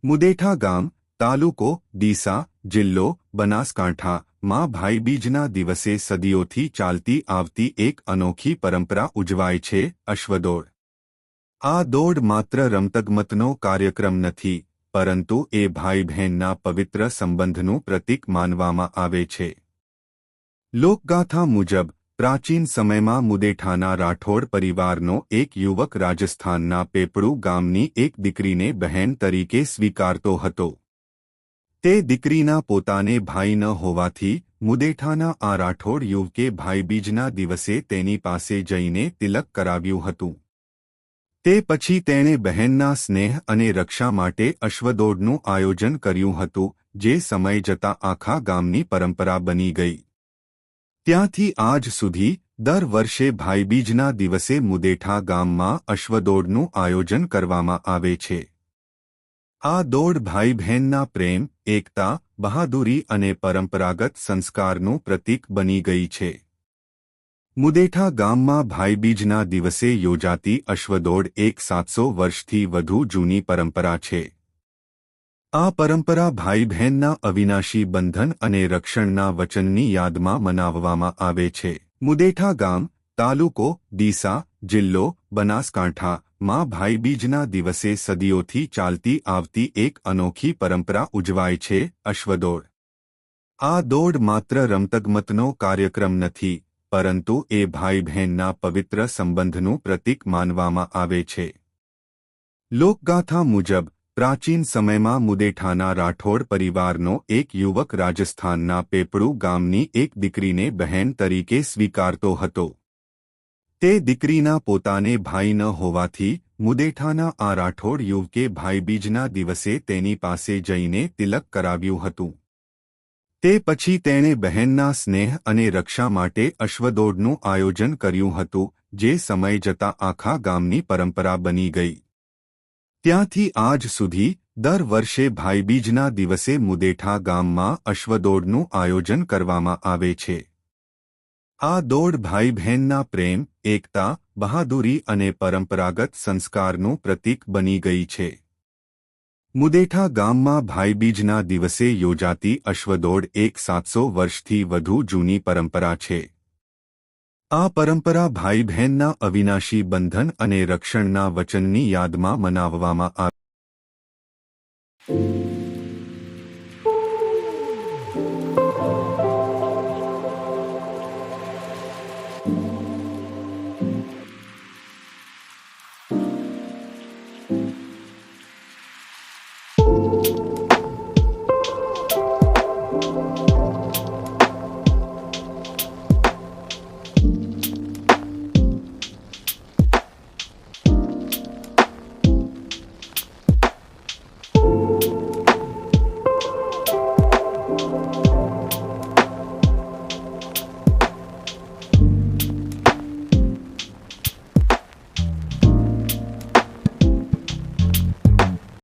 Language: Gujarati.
મુદેઠા ગામ, તાલુકો ડીસા, જિલ્લો બનાસકાંઠા માં ભાઈબીજના દિવસે સદીઓથી ચાલતી આવતી એક અનોખી પરંપરા ઉજવાય છે, અશ્વદોડ। આ દોડ માત્ર રમતગમતનો કાર્યક્રમ નથી, પરંતુ એ ભાઈ બહેનના પવિત્ર સંબંધનું પ્રતીક માનવામાં આવે છે। લોકગાથા મુજબ પ્રાચીન સમયમાં મુદેઠાના રાઠોડ પરિવારનો એક યુવક રાજસ્થાનના પેપળુ ગામની એક દીકરીને બહેન તરીકે સ્વીકારતો હતો। તે દીકરીના પોતાને ભાઈ ન હોવાથી મુદેઠાના આ રાઠોડ યુવકે ભાઈબીજના દિવસે તેની પાસે જઈને તિલક કરાવ્યું હતું। તે પછી તેણે બહેનના સ્નેહ અને રક્ષા માટે અશ્વદોડનું આયોજન કર્યું હતું, જે સમય જતાં આખા ગામની પરંપરા બની ગઈ। ત્યાંથી આજ સુધી દર વર્ષે ભાઈબીજના દિવસે મુદેઠા ગામમાં અશ્વદોડનું આયોજન કરવામાં આવે છે। આ દોડ ભાઈ બહેનના પ્રેમ, એકતા, બહાદુરી અને પરંપરાગત સંસ્કારનું પ્રતીક બની ગઈ છે। મુદેઠા ગામમાં ભાઈબીજના દિવસે યોજાતી અશ્વદોડ એક 700 વર્ષથી વધુ જૂની પરંપરા છે। આ પરંપરા ભાઈ બહેનના અવિનાશી બંધન અને રક્ષણના વચનની યાદમાં મનાવવામાં આવે છે। મુદેઠા ગામ, તાલુકો ડીસા, જિલ્લો બનાસકાંઠા માં ભાઈબીજના દિવસે સદીઓથી ચાલતી આવતી એક અનોખી પરંપરા ઉજવાય છે, અશ્વદોડ। આ દોડ માત્ર રમતગમતનો કાર્યક્રમ નથી, પરંતુ એ ભાઈ બહેનના પવિત્ર સંબંધનું પ્રતીક માનવામાં આવે છે। લોકગાથા મુજબ પ્રાચીન સમયમાં મુદેઠાના રાઠોડ પરિવારનો એક યુવક રાજસ્થાનના પેપળુ ગામની એક દીકરીને બહેન તરીકે સ્વીકારતો હતો। તે દીકરીના પોતાને ભાઈ ન હોવાથી મુદેઠાના આ રાઠોડ યુવકે ભાઈબીજના દિવસે તેની પાસે જઈને તિલક કરાવ્યું હતું। તે પછી તેણે બહેનના સ્નેહ અને રક્ષા માટે અશ્વદોડનું આયોજન કર્યું હતું, જે સમય જતાં આખા ગામની પરંપરા બની ગઈ। ત્યાંથી આજ સુધી દર વર્ષે ભાઈબીજના દિવસે મુદેઠા ગામમાં અશ્વદોડનું આયોજન કરવામાં આવે છે। આ દોડ ભાઈ બહેનના પ્રેમ, એકતા, બહાદુરી અને પરંપરાગત સંસ્કારનું પ્રતીક બની ગઈ છે। મુદેઠા ગામમાં ભાઈબીજના દિવસે યોજાતી અશ્વદોડ એક 700 વર્ષથી વધુ જૂની પરંપરા છે। આ પરંપરા ભાઈ બહેનના અવિનાશી બંધન અને રક્ષણના વચનની યાદમાં મનાવવામાં આવે છે।